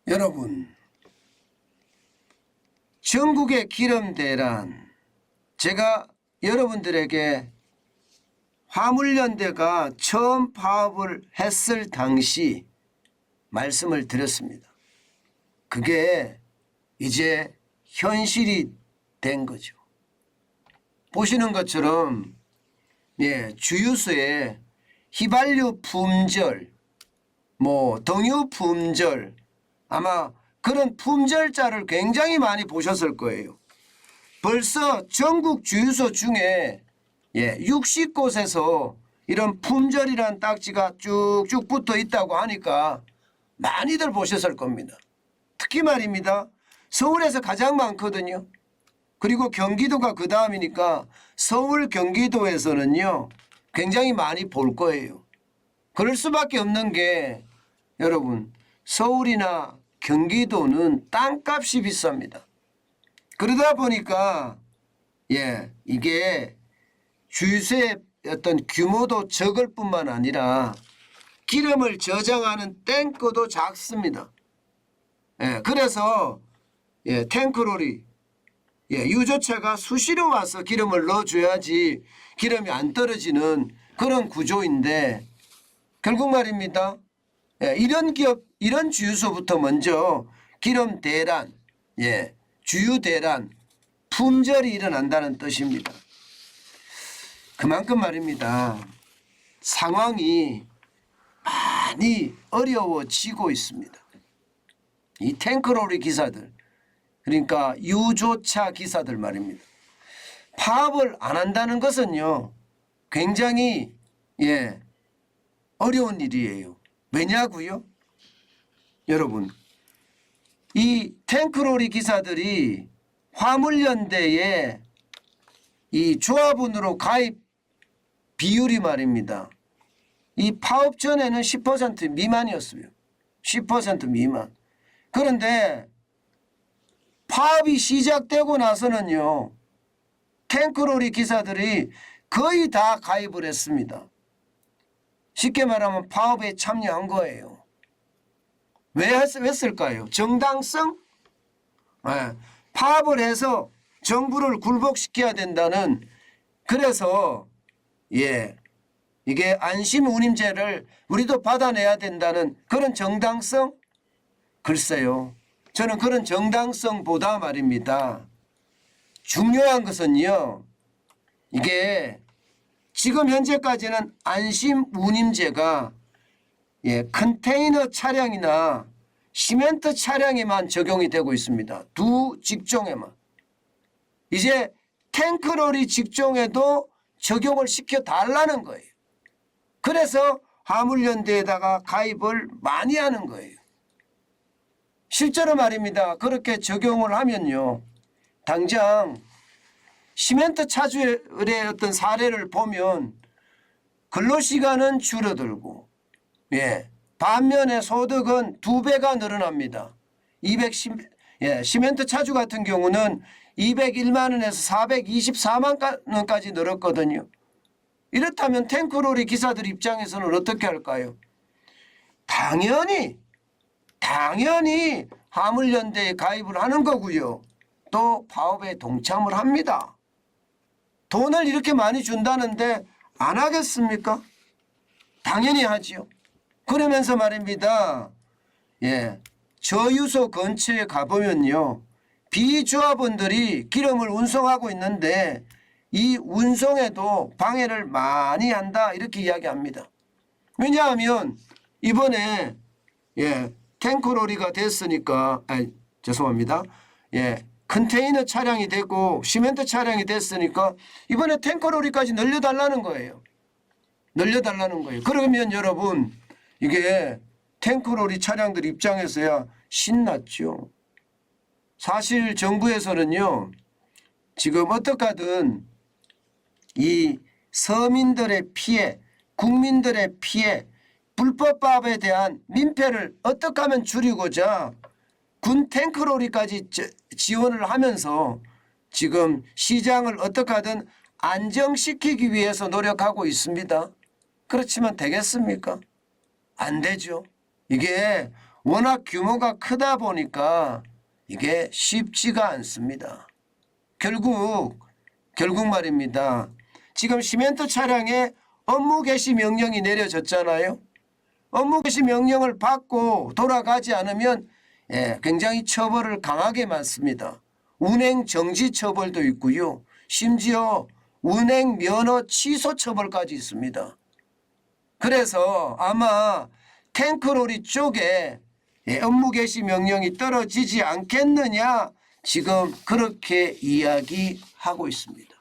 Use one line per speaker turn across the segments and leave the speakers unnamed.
여러분, 전국의 기름 대란, 제가 여러분들에게 화물연대가 처음 파업을 했을 당시 말씀을 드렸습니다. 그게 이제 현실이 된 거죠. 보시는 것처럼 주유소에 휘발유 품절, 등유 품절, 아마 그런 품절자를 굉장히 많이 보셨을 거예요. 벌써 전국 주유소 중에 60곳에서 이런 품절이라는 딱지가 쭉쭉 붙어 있다고 하니까 많이들 보셨을 겁니다. 특히 말입니다. 서울에서 가장 많거든요. 그리고 경기도가 그 다음이니까 서울 경기도에서는요 굉장히 많이 볼 거예요. 그럴 수밖에 없는 게 여러분, 서울이나 경기도는 땅값이 비쌉니다. 그러다 보니까 이게 주유소의 어떤 규모도 적을 뿐만 아니라 기름을 저장하는 탱크도 작습니다. 그래서 탱크롤이 유조차가 수시로 와서 기름을 넣어줘야지 기름이 안 떨어지는 그런 구조인데, 결국 말입니다. 이런 기업, 이런 주유소부터 먼저 기름 대란, 주유 대란, 품절이 일어난다는 뜻입니다. 그만큼 말입니다. 상황이 많이 어려워지고 있습니다. 이 탱크로리 기사들, 그러니까 유조차 기사들 말입니다. 파업을 안 한다는 것은요 굉장히 어려운 일이에요. 왜냐고요? 여러분, 이 탱크로리 기사들이 화물연대에 이 조합원으로 가입 비율이 말입니다. 이 파업 전에는 10% 미만이었어요. 10% 미만. 그런데 파업이 시작되고 나서는요 탱크로리 기사들이 거의 다 가입을 했습니다. 쉽게 말하면 파업에 참여한 거예요. 왜 했을까요? 정당성? 파업을 해서 정부를 굴복시켜야 된다는, 그래서 이게 안심운임제를 우리도 받아내야 된다는 그런 정당성? 글쎄요. 저는 그런 정당성보다 말입니다. 중요한 것은요. 이게 지금 현재까지는 안심운임제가 컨테이너 차량이나 시멘트 차량에만 적용이 되고 있습니다. 두 직종에만. 이제 탱크로리 직종에도 적용을 시켜달라는 거예요. 그래서 화물연대에다가 가입을 많이 하는 거예요. 실제로 말입니다. 그렇게 적용을 하면요. 당장 시멘트 차주의 어떤 사례를 보면 근로시간은 줄어들고 반면에 소득은 2배가 늘어납니다. 시멘트 차주 같은 경우는 201만 원에서 424만 원까지 늘었거든요. 이렇다면 탱크로리 기사들 입장에서는 어떻게 할까요? 당연히 화물연대에 가입을 하는 거고요. 또 파업에 동참을 합니다. 돈을 이렇게 많이 준다는데 안 하겠습니까? 당연히 하지요. 그러면서 말입니다. 저유소 근처에 가보면요. 비조합원들이 기름을 운송하고 있는데 이 운송에도 방해를 많이 한다 이렇게 이야기합니다. 왜냐하면 이번에 탱크로리가 됐으니까 죄송합니다. 컨테이너 차량이 되고 시멘트 차량이 됐으니까 이번에 탱크로리까지 늘려달라는 거예요. 늘려달라는 거예요. 그러면 여러분 이게 탱크로리 차량들 입장에서야 신났죠. 사실 정부에서는요. 지금 어떻게 하든 이 서민들의 피해, 국민들의 피해, 불법 파업에 대한 민폐를 어떻게 하면 줄이고자 군 탱크로리까지 지원을 하면서 지금 시장을 어떻게 하든 안정시키기 위해서 노력하고 있습니다. 그렇지만 되겠습니까? 안 되죠. 이게 워낙 규모가 크다 보니까 이게 쉽지가 않습니다. 결국 말입니다. 지금 시멘트 차량에 업무 개시 명령이 내려졌잖아요. 업무 개시 명령을 받고 돌아가지 않으면 굉장히 처벌을 강하게 받습니다. 운행 정지 처벌도 있고요. 심지어 운행 면허 취소 처벌까지 있습니다. 그래서 아마 탱크로리 쪽에 업무 개시 명령이 떨어지지 않겠느냐 지금 그렇게 이야기하고 있습니다.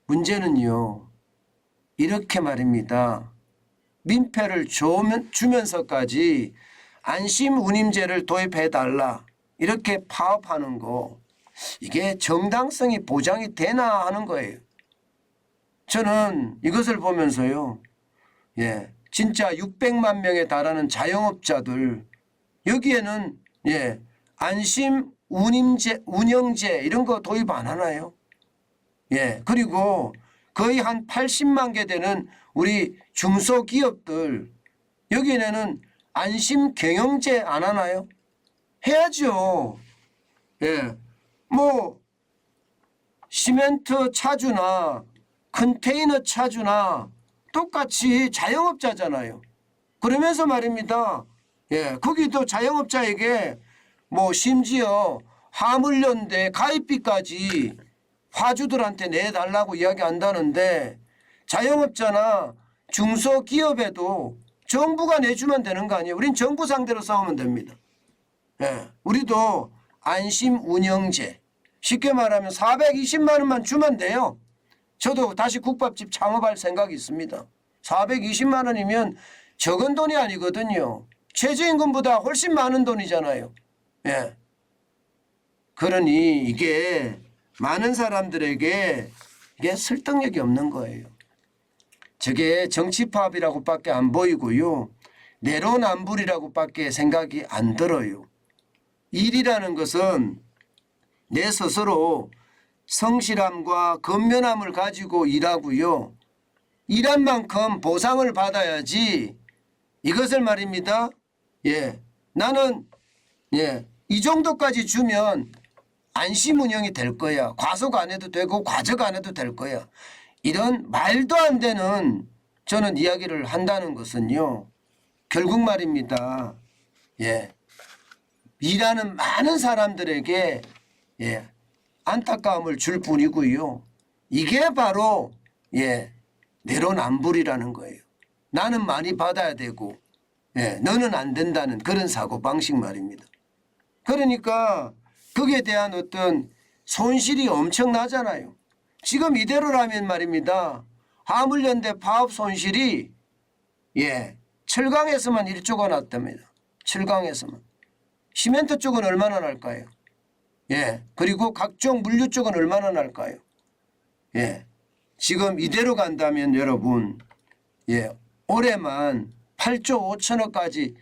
문제는요. 이렇게 말입니다. 민폐를 주면서까지 안심 운임제를 도입해달라 이렇게 파업하는 거 이게 정당성이 보장이 되나 하는 거예요. 저는 이것을 보면서요. 진짜 600만 명에 달하는 자영업자들 여기에는 안심 운영제 이런 거 도입 안 하나요? 그리고 거의 한 80만 개 되는 우리 중소기업들 여기에는 안심 경영제 안 하나요? 해야죠. 뭐 시멘트 차주나 컨테이너 차주나 똑같이 자영업자잖아요. 그러면서 말입니다. 거기도 자영업자에게 뭐 심지어 화물연대 가입비까지 화주들한테 내달라고 이야기한다는데 자영업자나 중소기업에도 정부가 내주면 되는 거 아니에요. 우린 정부 상대로 싸우면 됩니다. 우리도 안심 운영제 쉽게 말하면 420만 원만 주면 돼요. 저도 다시 국밥집 창업할 생각이 있습니다. 420만 원이면 적은 돈이 아니거든요. 최저임금보다 훨씬 많은 돈이잖아요. 그러니 이게 많은 사람들에게 이게 설득력이 없는 거예요. 저게 정치 파업이라고밖에 안 보이고요. 내로남불이라고밖에 생각이 안 들어요. 일이라는 것은 내 스스로 성실함과 근면함을 가지고 일하고요. 일한 만큼 보상을 받아야지 이것을 말입니다. 나는 이 정도까지 주면 안심 운영이 될 거야. 과속 안 해도 되고 과적 안 해도 될 거야. 이런 말도 안 되는 저는 이야기를 한다는 것은요. 결국 말입니다. 일하는 많은 사람들에게 안타까움을 줄 뿐이고요. 이게 바로 내로남불이라는 거예요. 나는 많이 받아야 되고 너는 안 된다는 그런 사고방식 말입니다. 그러니까 거기에 대한 어떤 손실이 엄청나잖아요. 지금 이대로라면 말입니다. 화물연대 파업 손실이 철강에서만 1조가 났답니다. 철강에서만. 시멘트 쪽은 얼마나 날까요? 그리고 각종 물류 쪽은 얼마나 날까요? 지금 이대로 간다면 여러분 올해만 8조 5천억까지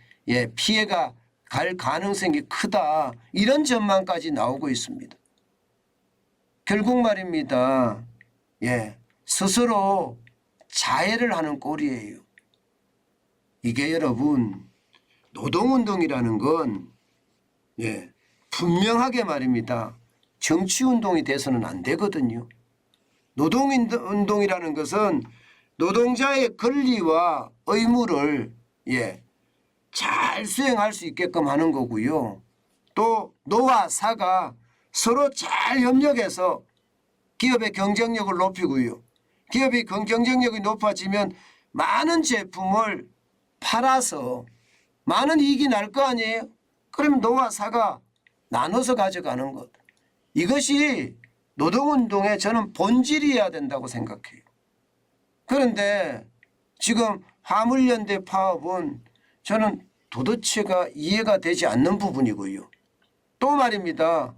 피해가 갈 가능성이 크다. 이런 전망까지 나오고 있습니다. 결국 말입니다. 스스로 자해를 하는 꼴이에요. 이게 여러분 노동운동이라는 건 분명하게 말입니다. 정치운동이 돼서는 안 되거든요. 노동운동이라는 것은 노동자의 권리와 의무를 잘 수행할 수 있게끔 하는 거고요. 또 노와 사가 서로 잘 협력해서 기업의 경쟁력을 높이고요. 기업의 경쟁력이 높아지면 많은 제품을 팔아서 많은 이익이 날 거 아니에요. 그러면 노와 사가 나눠서 가져가는 것. 이것이 노동운동의 저는 본질이어야 된다고 생각해요. 그런데 지금 화물연대 파업은 저는 도대체가 이해가 되지 않는 부분이고요. 또 말입니다.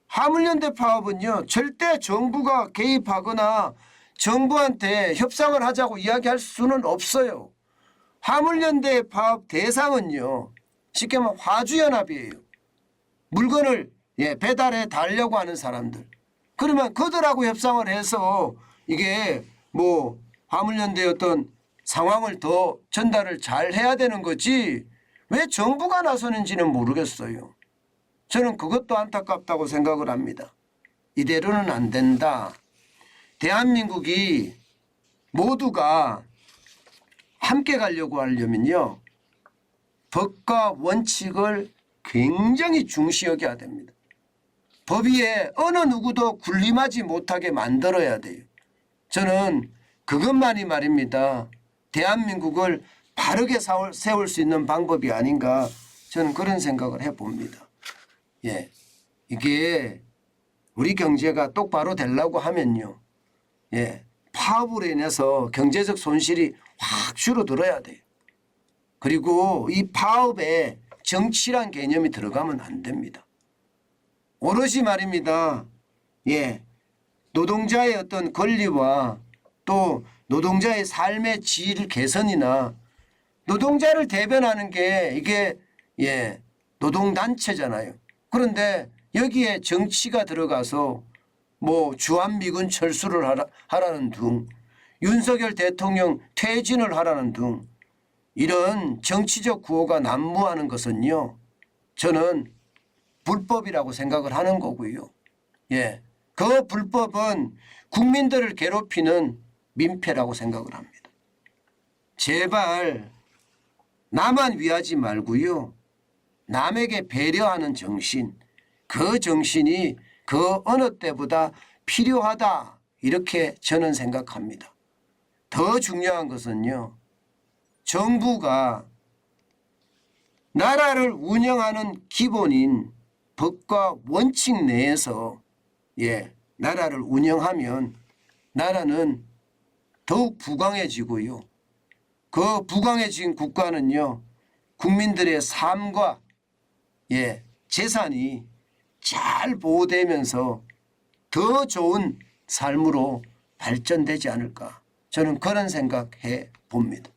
화물연대 파업은요. 절대 정부가 개입하거나 정부한테 협상을 하자고 이야기할 수는 없어요. 화물연대 파업 대상은요. 쉽게 말하면 화주연합이에요. 물건을 배달해 달라고 하는 사람들. 그러면 그들하고 협상을 해서 이게 뭐 화물연대의 어떤 상황을 더 전달을 잘 해야 되는 거지 왜 정부가 나서는지는 모르겠어요. 저는 그것도 안타깝다고 생각을 합니다. 이대로는 안 된다. 대한민국이 모두가 함께 가려고 하려면요. 법과 원칙을 굉장히 중시 여겨야 됩니다. 법 위에 어느 누구도 군림하지 못하게 만들어야 돼요. 저는 그것만이 말입니다. 대한민국을 바르게 세울 수 있는 방법이 아닌가 저는 그런 생각을 해봅니다. 예, 이게 우리 경제가 똑바로 되려고 하면요. 예, 파업으로 인해서 경제적 손실이 확 줄어들어야 돼요. 그리고 이 파업에 정치란 개념이 들어가면 안 됩니다. 오롯이 말입니다. 예, 노동자의 어떤 권리와 또 노동자의 삶의 질 개선이나 노동자를 대변하는 게 이게 예, 노동단체잖아요. 그런데 여기에 정치가 들어가서 뭐 주한미군 철수를 하라는 등 윤석열 대통령 퇴진을 하라는 등 이런 정치적 구호가 난무하는 것은요. 저는 불법이라고 생각을 하는 거고요. 예, 그 불법은 국민들을 괴롭히는 민폐라고 생각을 합니다. 제발 나만 위하지 말고요. 남에게 배려하는 정신, 그 정신이 그 어느 때보다 필요하다 이렇게 저는 생각합니다. 더 중요한 것은요. 정부가 나라를 운영하는 기본인 법과 원칙 내에서 예, 나라를 운영하면 나라는 더욱 부강해지고요. 그 부강해진 국가는요. 국민들의 삶과 예, 재산이 잘 보호되면서 더 좋은 삶으로 발전되지 않을까. 저는 그런 생각해 봅니다.